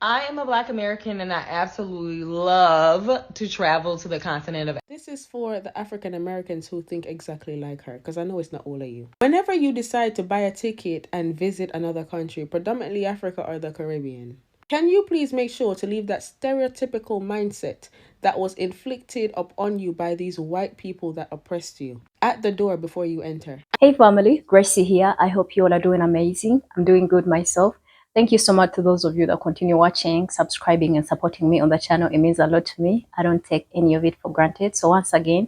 I am a Black American and I absolutely love to travel to the continent of. This is for the African Americans who think exactly like her, because I know it's not all of you. Whenever you decide to buy a ticket and visit another country, predominantly Africa or the Caribbean, can you please make sure to leave that stereotypical mindset that was inflicted upon you by these white people that oppressed you at the door before you enter? Hey family, Gracie here. I hope you all are doing amazing. I'm doing good myself. Thank you so much to those of you that continue watching, subscribing, and supporting me on the channel. It means a lot to me. I don't take any of it for granted. So once again,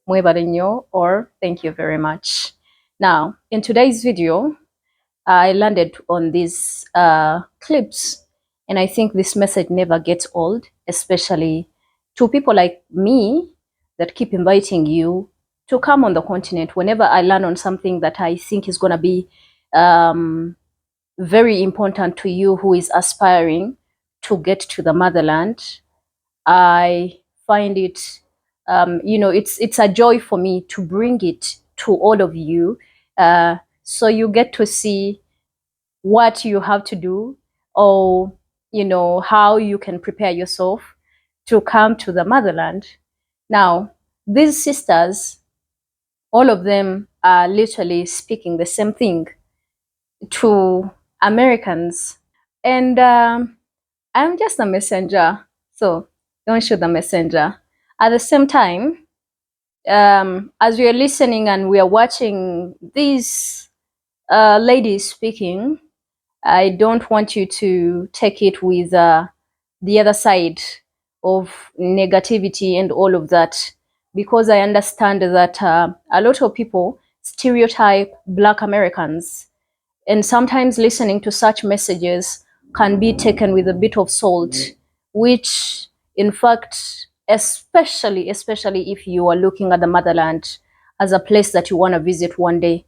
muy barinyo or thank you very much. Now, in today's video, I landed on these clips, and I think this message never gets old, especially to people like me that keep inviting you to come on the continent. Whenever I land on something that I think is going to be very important to you who is aspiring to get to the motherland, I find it, it's a joy for me to bring it to all of you, so you get to see what you have to do, or how you can prepare yourself to come to the motherland. Now, these sisters, all of them are literally speaking the same thing to Americans, and I'm just a messenger, so don't shoot the messenger. At the same time, as we are listening and we are watching these ladies speaking, I don't want you to take it with the other side of negativity and all of that, because I understand that a lot of people stereotype Black Americans, and sometimes listening to such messages can be taken with a bit of salt, which, in fact, especially if you are looking at the motherland as a place that you want to visit one day,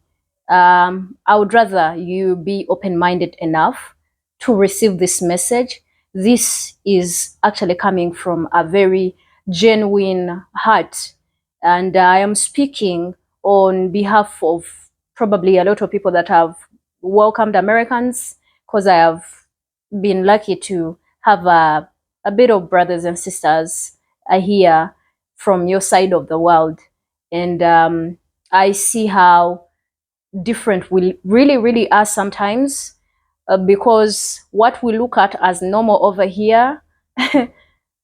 I would rather you be open-minded enough to receive this message. This is actually coming from a very genuine heart, and I am speaking on behalf of probably a lot of people that have welcomed Americans, because I have been lucky to have a bit of brothers and sisters here from your side of the world, and I see how different we really are sometimes, because what we look at as normal over here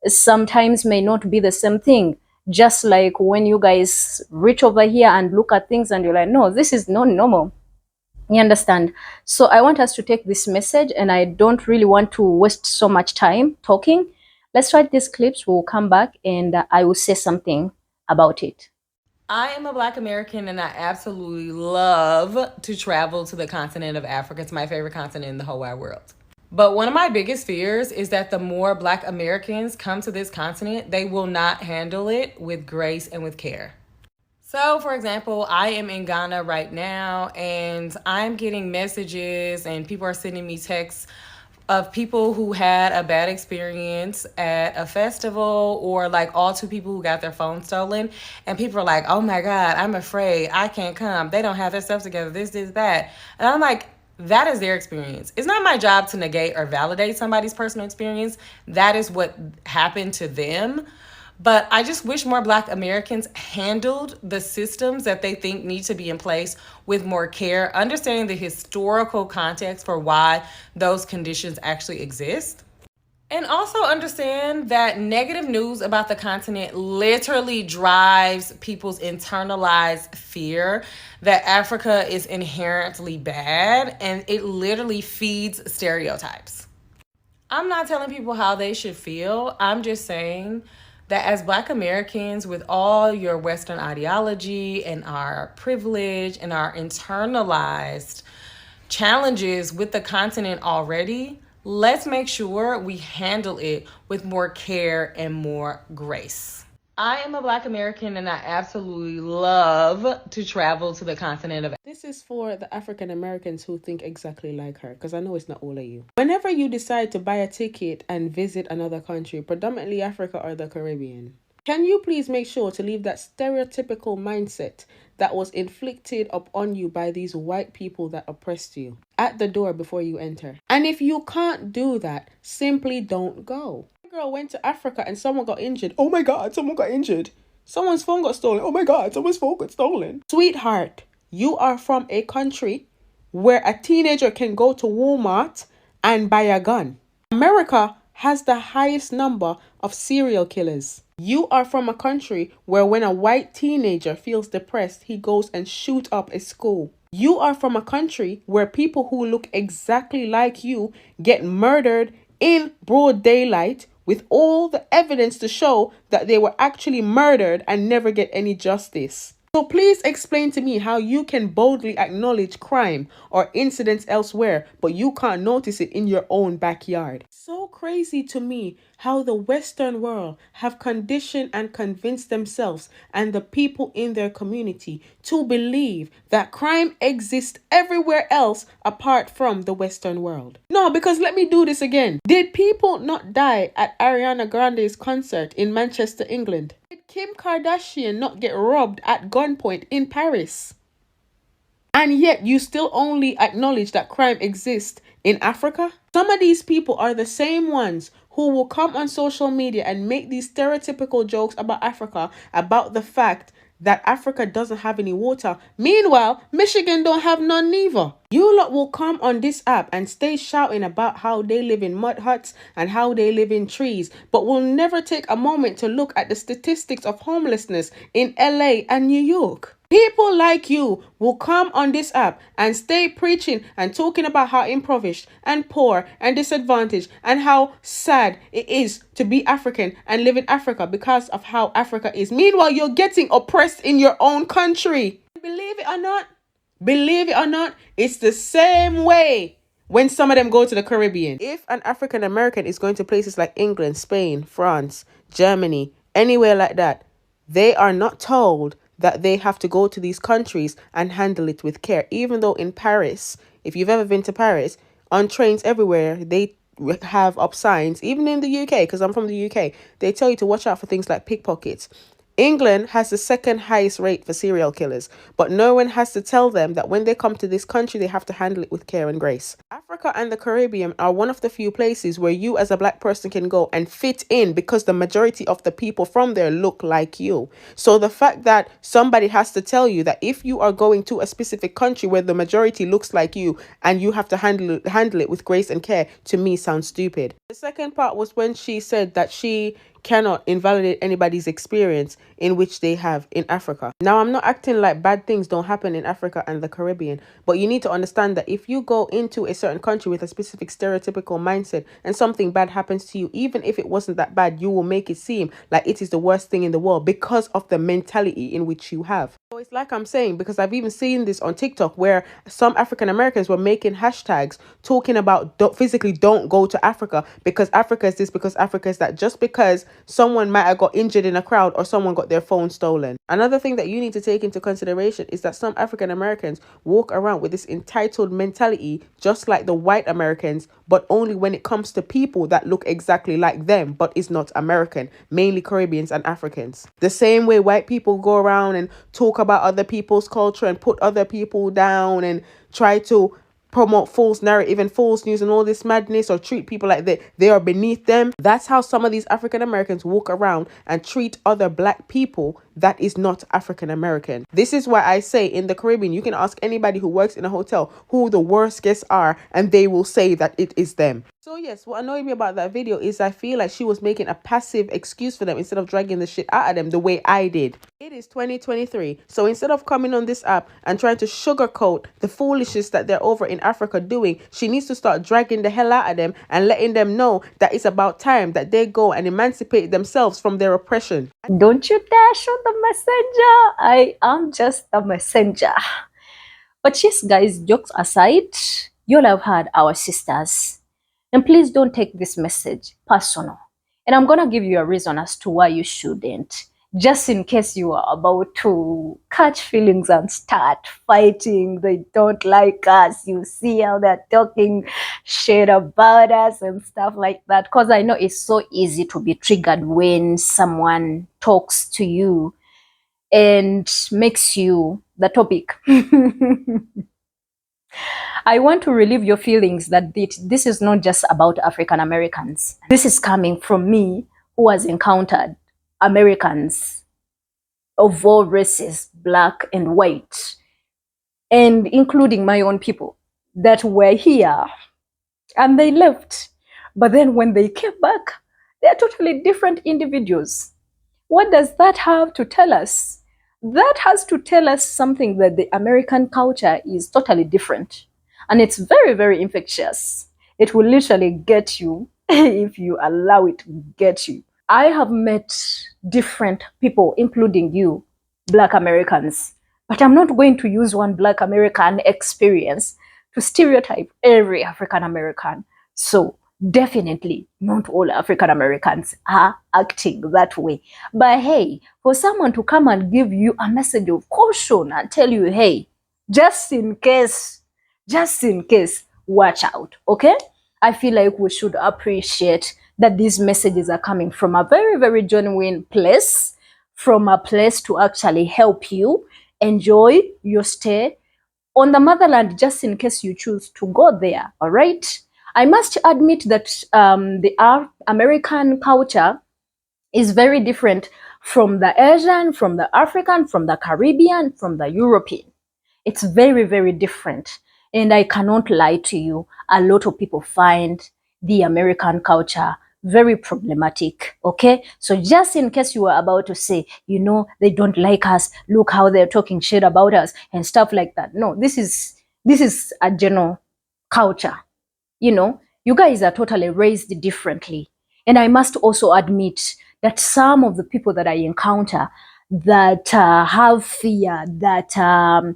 sometimes may not be the same thing. Just like when you guys reach over here and look at things and you're like, no, this is not normal. You understand? So I want us to take this message, and I don't really want to waste so much time talking. Let's try these clips. We'll come back and I will say something about it. I am a Black American and I absolutely love to travel to the continent of Africa. It's my favorite continent in the whole wide world. But one of my biggest fears is that the more Black Americans come to this continent, they will not handle it with grace and with care. So, for example, I am in Ghana right now and I'm getting messages and people are sending me texts of people who had a bad experience at a festival, or like all two people who got their phone stolen, and people are like, oh my God, I'm afraid, I can't come, they don't have their stuff together, this that. And I'm like, that is their experience. It's not my job to negate or validate somebody's personal experience. That is what happened to them. But I just wish more Black Americans handled the systems that they think need to be in place with more care, understanding the historical context for why those conditions actually exist. And also understand that negative news about the continent literally drives people's internalized fear that Africa is inherently bad, and it literally feeds stereotypes. I'm not telling people how they should feel. I'm just saying that as Black Americans, with all your Western ideology and our privilege and our internalized challenges with the continent already, let's make sure we handle it with more care and more grace. I am a Black American and I absolutely love to travel to the continent of. This is for the African Americans who think exactly like her, because I know it's not all of you. Whenever you decide to buy a ticket and visit another country, predominantly Africa or the Caribbean, Can you please make sure to leave that stereotypical mindset that was inflicted upon you by these white people that oppressed you at the door before you enter? And if you can't do that, simply don't go. A girl went to Africa and someone got injured. Oh my God, someone got injured. Someone's phone got stolen. Oh my God, someone's phone got stolen. Sweetheart, you are from a country where a teenager can go to Walmart and buy a gun. America has the highest number of serial killers. You are from a country where when a white teenager feels depressed, he goes and shoots up a school. You are from a country where people who look exactly like you get murdered in broad daylight with all the evidence to show that they were actually murdered and never get any justice. So please explain to me how you can boldly acknowledge crime or incidents elsewhere, but you can't notice it in your own backyard. So crazy to me how the Western world have conditioned and convinced themselves and the people in their community to believe that crime exists everywhere else apart from the Western world. No, because let me do this again. Did people not die at Ariana Grande's concert in Manchester, England? Did Kim Kardashian not get robbed at gunpoint in Paris? And yet you still only acknowledge that crime exists in Africa? Some of these people are the same ones who will come on social media and make these stereotypical jokes about Africa, about the fact that Africa doesn't have any water. Meanwhile, Michigan don't have none neither. You lot will come on this app and stay shouting about how they live in mud huts and how they live in trees, but will never take a moment to look at the statistics of homelessness in LA and New York. People like you will come on this app and stay preaching and talking about how impoverished and poor and disadvantaged and how sad it is to be African and live in Africa because of how Africa is. Meanwhile, you're getting oppressed in your own country. Believe it or not, it's the same way when some of them go to the Caribbean. If an African American is going to places like England, Spain, France, Germany, anywhere like that, they are not told that they have to go to these countries and handle it with care. Even though in Paris, if you've ever been to Paris, on trains everywhere, they have up signs. Even in the UK, because I'm from the UK, they tell you to watch out for things like pickpockets. England has the second highest rate for serial killers, but no one has to tell them that when they come to this country, they have to handle it with care and grace. Africa and the Caribbean are one of the few places where you as a black person can go and fit in because the majority of the people from there look like you. So the fact that somebody has to tell you that if you are going to a specific country where the majority looks like you and you have to handle it with grace and care, to me sounds stupid. The second part was when she said that she cannot invalidate anybody's experience in which they have in Africa. Now, I'm not acting like bad things don't happen in Africa and the Caribbean, but you need to understand that if you go into a certain country with a specific stereotypical mindset and something bad happens to you, even if it wasn't that bad, you will make it seem like it is the worst thing in the world because of the mentality in which you have. So it's like I'm saying, because I've even seen this on TikTok where some African Americans were making hashtags talking about don't go to Africa because Africa is this, because Africa is that, just because someone might have got injured in a crowd or someone got their phone stolen. Another thing that you need to take into consideration is that some African Americans walk around with this entitled mentality just like the white Americans, but only when it comes to people that look exactly like them but is not American, mainly Caribbeans and Africans. The same way white people go around and talk about other people's culture and put other people down and try to promote false narrative and false news and all this madness, or treat people like they are beneath them. That's how some of these African Americans walk around and treat other black people that is not African American. This is why I say in the Caribbean, you can ask anybody who works in a hotel who the worst guests are and they will say that it is them. So yes, what annoyed me about that video is I feel like she was making a passive excuse for them instead of dragging the shit out of them the way I did. It is 2023. So instead of coming on this app and trying to sugarcoat the foolishness that they're over in Africa doing, she needs to start dragging the hell out of them and letting them know that it's about time that they go and emancipate themselves from their oppression. Don't you dare shoot the messenger. I am just the messenger. But yes, guys, jokes aside, you'll have heard our sisters. And please don't take this message personal. And I'm going to give you a reason as to why you shouldn't. just in case you are about to catch feelings and start fighting. They don't like us. You see how they're talking shit about us and stuff like that. Because I know it's so easy to be triggered when someone talks to you and makes you the topic. I want to relieve your feelings that this is not just about African Americans. This is coming from me, who has encountered Americans of all races, black and white, and including my own people that were here and they left. But then when they came back, they're totally different individuals. What does that have to tell us? That has to tell us something, that the American culture is totally different. And it's very, very infectious. It will literally get you if you allow it to get you. I have met different people, including you, Black Americans. But I'm not going to use one Black American experience to stereotype every African American. So definitely not all African Americans are acting that way. But hey, for someone to come and give you a message of caution and tell you, hey, just in case, watch out, okay? I feel like we should appreciate that these messages are coming from a very, very genuine place, from a place to actually help you enjoy your stay on the motherland, just in case you choose to go there, all right? I must admit that the American culture is very different from the Asian, from the African, from the Caribbean, from the European. It's very, very different. And I cannot lie to you, a lot of people find the American culture very problematic, okay? So just in case you were about to say, you know, they don't like us, look how they're talking shit about us and stuff like that. No, this is a general culture. You know, you guys are totally raised differently. And I must also admit that some of the people that I encounter that have fear, that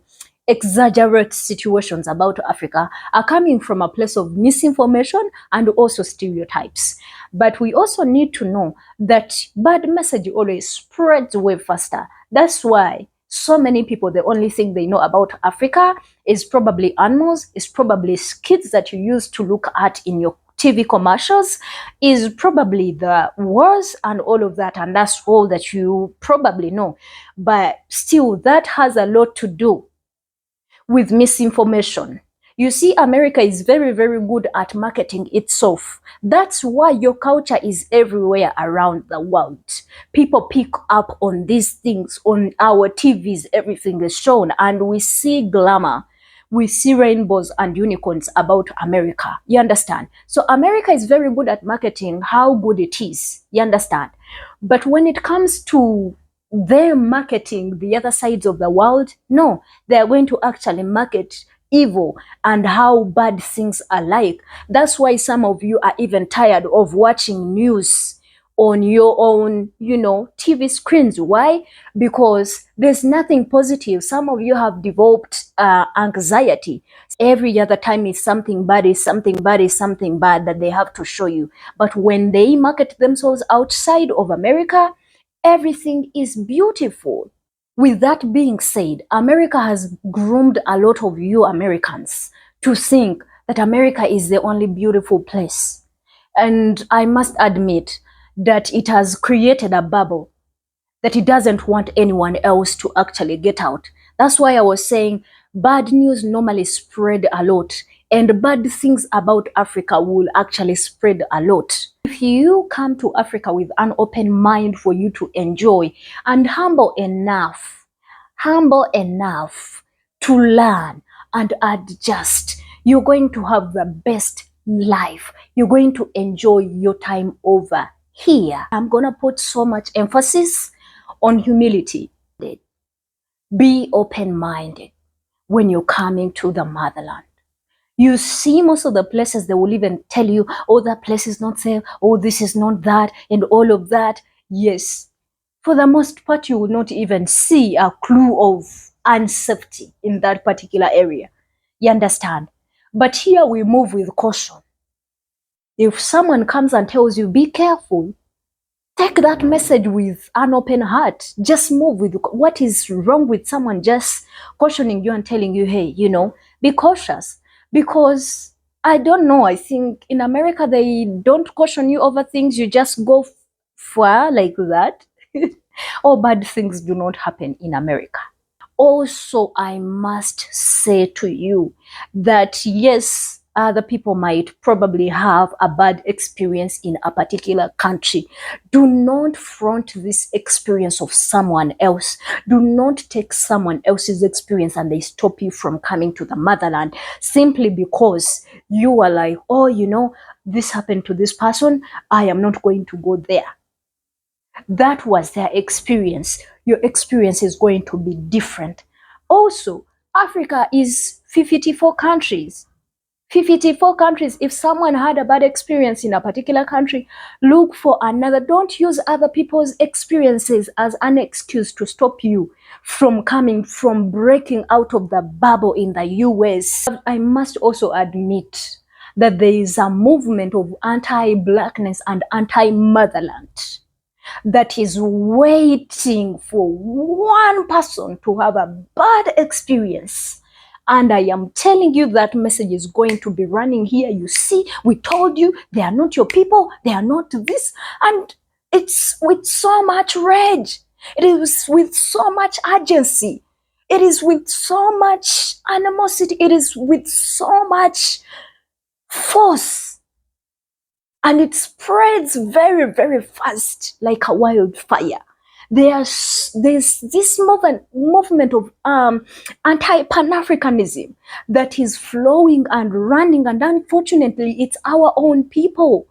exaggerate situations about Africa, are coming from a place of misinformation and also stereotypes. But we also need to know that bad message always spreads way faster. That's why so many people, the only thing they know about Africa is probably animals, is probably skits that you used to look at in your TV commercials, is probably the wars and all of that, and that's all that you probably know. But still, that has a lot to do with misinformation. You see, America is very, very good at marketing itself. That's why your culture is everywhere around the world. People pick up on these things on our TVs, everything is shown, and we see glamour. We see rainbows and unicorns about America. You understand? So America is very good at marketing how good it is. You understand? But when it comes to them marketing the other sides of the world, no, they're going to actually market evil and how bad things are like. That's why some of you are even tired of watching news on your own, TV screens. Why? Because there's nothing positive. Some of you have developed anxiety. Every other time is something bad, is something bad, is something bad that they have to show you. But when they market themselves outside of America, everything is beautiful. With that being said, America has groomed a lot of you Americans to think that America is the only beautiful place. And I must admit that it has created a bubble that it doesn't want anyone else to actually get out. That's why I was saying bad news normally spread a lot, and bad things about Africa will actually spread a lot. If you come to Africa with an open mind for you to enjoy and humble enough to learn and adjust, you're going to have the best life. You're going to enjoy your time over here. I'm going to put so much emphasis on humility. Be open-minded when you're coming to the motherland. You see, most of the places they will even tell you, oh, that place is not safe, oh, this is not that, and all of that. Yes, for the most part, you will not even see a clue of unsafety in that particular area. You understand? But here we move with caution. If someone comes and tells you, be careful, take that message with an open heart. Just move with what is wrong with someone just cautioning you and telling you, hey, be cautious. Because I don't know, I think in America they don't caution you over things, you just go far like that. All bad things do not happen in America. Also, I must say to you that yes, other people might probably have a bad experience in a particular country. Do not front this experience of someone else. Do not take someone else's experience and they stop you from coming to the motherland simply because you are like, oh, this happened to this person. I am not going to go there. That was their experience. Your experience is going to be different. Also, Africa is 54 countries. 54 countries. If someone had a bad experience in a particular country, look for another. Don't use other people's experiences as an excuse to stop you from breaking out of the bubble in the US. I must also admit that there is a movement of anti-blackness and anti-motherland that is waiting for one person to have a bad experience. And I am telling you that message is going to be running here. You see, we told you they are not your people, they are not this. And it's with so much rage. It is with so much urgency. It is with so much animosity. It is with so much force. And it spreads very, very fast like a wildfire. There's this movement of anti-Pan-Africanism that is flowing and running, and unfortunately, it's our own people.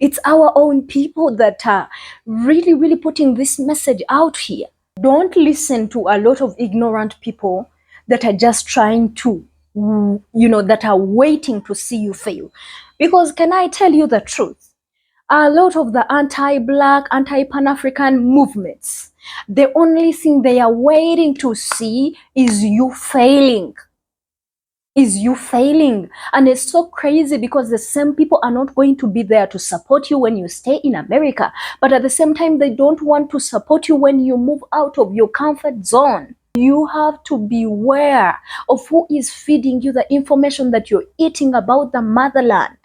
It's our own people that are really, really putting this message out here. Don't listen to a lot of ignorant people that are just trying to, that are waiting to see you fail. Because can I tell you the truth? A lot of the anti-Black, anti-Pan-African movements, the only thing they are waiting to see is you failing. And it's so crazy because the same people are not going to be there to support you when you stay in America, but at the same time they don't want to support you when you move out of your comfort zone. You have to beware of who is feeding you the information that you're eating about the motherland,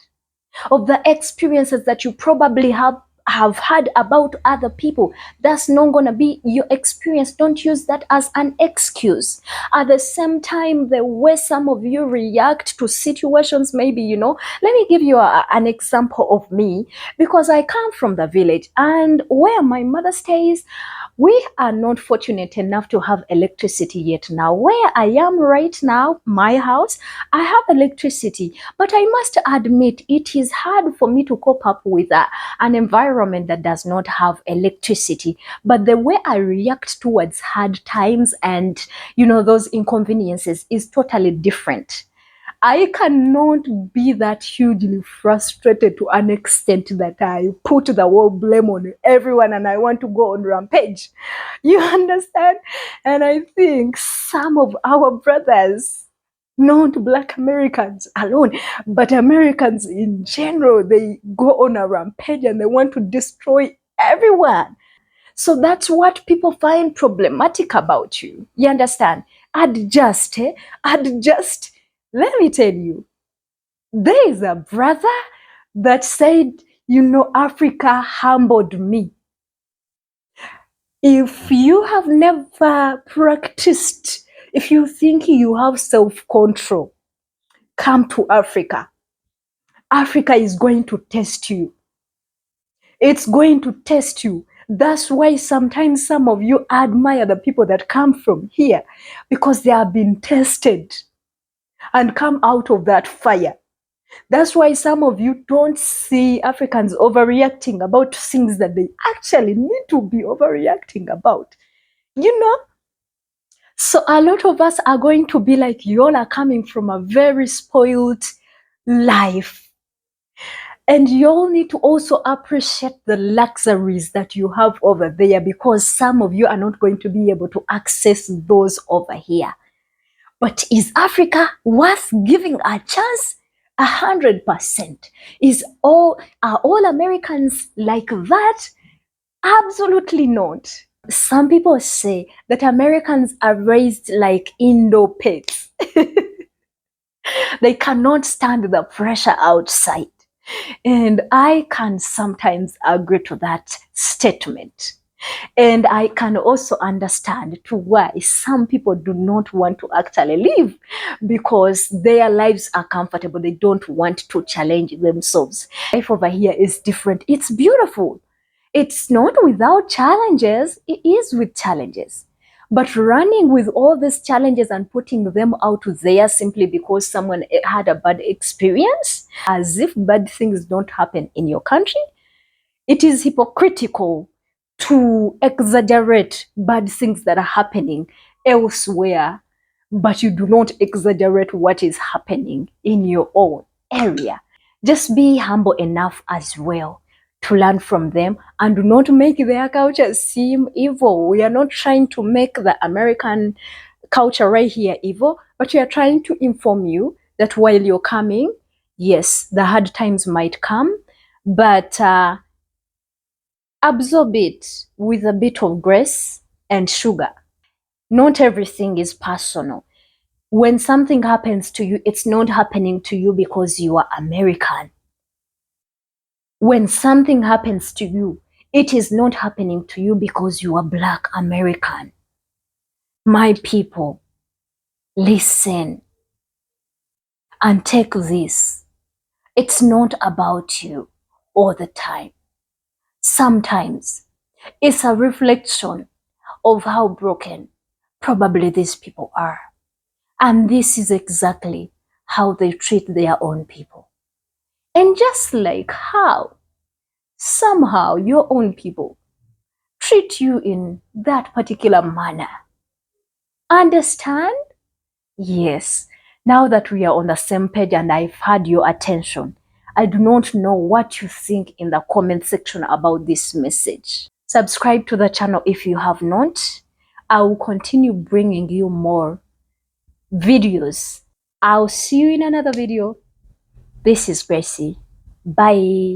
of the experiences that you probably have had about other people. That's not going to be your experience. Don't use that as an excuse. At the same time, the way some of you react to situations, maybe, let me give you an example of me, because I come from the village, and where my mother stays, we are not fortunate enough to have electricity yet. Now, where I am right now, my house, I have electricity, but I must admit it is hard for me to cope up with an environment that does not have electricity. But the way I react towards hard times and, those inconveniences is totally different. I cannot be that hugely frustrated to an extent that I put the whole blame on everyone and I want to go on rampage. You understand? And I think some of our brothers, not Black Americans alone, but Americans in general, they go on a rampage and they want to destroy everyone. So that's what people find problematic about you. You understand? Adjust. Let me tell you, there is a brother that said, Africa humbled me. If you have never practiced, if you think you have self-control, come to Africa. Africa is going to test you. It's going to test you. That's why sometimes some of you admire the people that come from here, because they have been tested and come out of that fire. That's why some of you don't see Africans overreacting about things that they actually need to be overreacting about. So a lot of us are going to be like, you all are coming from a very spoiled life. And you all need to also appreciate the luxuries that you have over there, because some of you are not going to be able to access those over here. But is Africa worth giving a chance? 100%. Are all Americans like that? Absolutely not. Some people say that Americans are raised like indoor pets. They cannot stand the pressure outside. And I can sometimes agree to that statement. And I can also understand to why some people do not want to actually live, because their lives are comfortable. They don't want to challenge themselves. Life over here is different. It's beautiful. It's not without challenges. It is with challenges. But running with all these challenges and putting them out there simply because someone had a bad experience, as if bad things don't happen in your country, it is hypocritical to exaggerate bad things that are happening elsewhere, but you do not exaggerate what is happening in your own area. Just be humble enough as well to learn from them and do not make their culture seem evil. We are not trying to make the American culture right here evil, but we are trying to inform you that while you're coming, yes, the hard times might come, but absorb it with a bit of grace and sugar. Not everything is personal. When something happens to you, it's not happening to you because you are American. When something happens to you, it is not happening to you because you are Black American. My people, listen and take this. It's not about you all the time. Sometimes it's a reflection of how broken probably these people are. And this is exactly how they treat their own people. And just like how somehow your own people treat you in that particular manner. Understand? Yes. Now that we are on the same page and I've had your attention, I do not know what you think in the comment section about this message. Subscribe to the channel if you have not. I will continue bringing you more videos. I'll see you in another video. This is Gracie. Bye.